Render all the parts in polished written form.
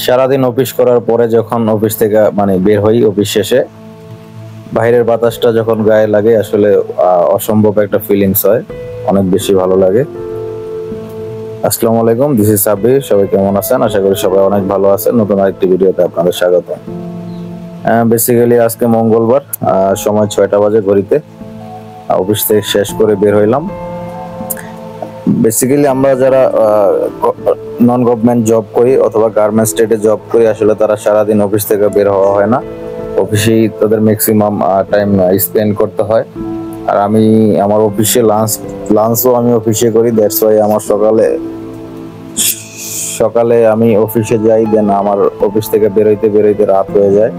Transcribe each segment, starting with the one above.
সারাদিন অফিস করার পরে যখন অফিস থেকে বের হই, অফিস শেষে বাইরের বাতাসটা যখন গায়ে লাগে আসলে অসম্ভব একটা ফিলিংস হয়, অনেক বেশি ভালো লাগে। আসসালামু আলাইকুম, দিস ইজ সাব্বির। সবাই কেমন আছেন? আশা করি সবাই অনেক ভালো আছেন। নতুন আরেকটি ভিডিওতে আপনাদের স্বাগত। বেসিক্যালি আজকে মঙ্গলবার, সময় 6টা বাজে ঘড়িতে। অফিস থেকে শেষ করে বের হইলাম। বেসিক্যালি আমরা যারা নন গভর্নমেন্ট জব করি অথবা গার্মেন্টস স্টেটে জব করি, আসলে তারা সারাদিন অফিস থেকে বের হওয়া হয় না, অফিসেই তাদের ম্যাক্সিমাম টাইম স্পেন্ড করতে হয়। আর আমি আমার অফিসে লাঞ্চও আমি অফিসে করি। দ্যাটস ওয়াই আমার সকালে আমি অফিসে যাই, দেন আমার অফিস থেকে বেরোইতে রাত হয়ে যায়।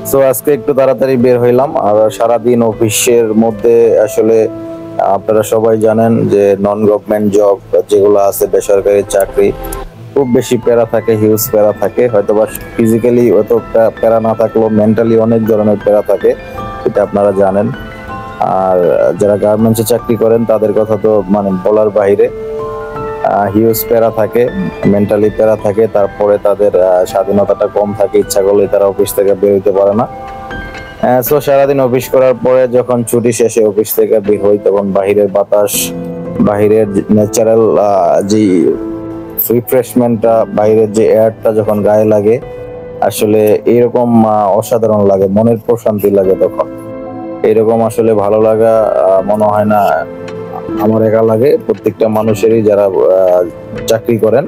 সো আজকে একটু তাড়াতাড়ি বের হইলাম। আর সারাদিন অফিসের মধ্যে আসলে আপনারা সবাই জানেন যে নন গভর্নমেন্ট জব যেগুলো আছে, বেসরকারি চাকরি, খুব বেশি প্যারা থাকে, হিউজ প্যারা থাকে। হয়তোবা ফিজিক্যালি অত প্যারা না থাকলেও মেন্টালি অনেক ধরনের প্যারা থাকে, এটা আপনারা জানেন। আর যারা গার্মেন্টসে চাকরি করেন তাদের কথা তো বলার বাইরে। হিউজ প্যারা থাকে, মেন্টালি প্যারা থাকে। তারপরে তাদের স্বাধীনতাটা কম থাকে, ইচ্ছা করলে তারা অফিস থেকে বেরোতে পারে না। সো সারাদিন অফিস করার পরে যখন ছুটি শেষে অফিস থেকে বের হই, তখন বাহিরের বাতাস, বাহিরের ন্যাচারাল যে রিফ্রেশমেন্টটা, বাইরের যে এয়ারটা যখন গায়ে লাগে, আসলে এরকম অসাধারণ লাগে, মনের প্রশান্তি লাগে। তখন এরকম আসলে ভালো লাগা মনে হয় না আমার একা লাগে, প্রত্যেকটা মানুষেরই, যারা চাকরি করেন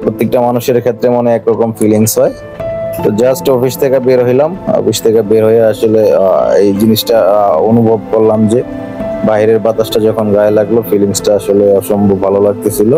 প্রত্যেকটা মানুষের ক্ষেত্রে মনে একরকম ফিলিংস হয়। তো জাস্ট অফিস থেকে বের হইলাম, অফিস থেকে বের হয়ে আসলে এই জিনিসটা অনুভব করলাম যে বাইরের বাতাসটা যখন গায়ে লাগলো, ফিলিংসটা আসলে অসম্ভব ভালো লাগতেছিল।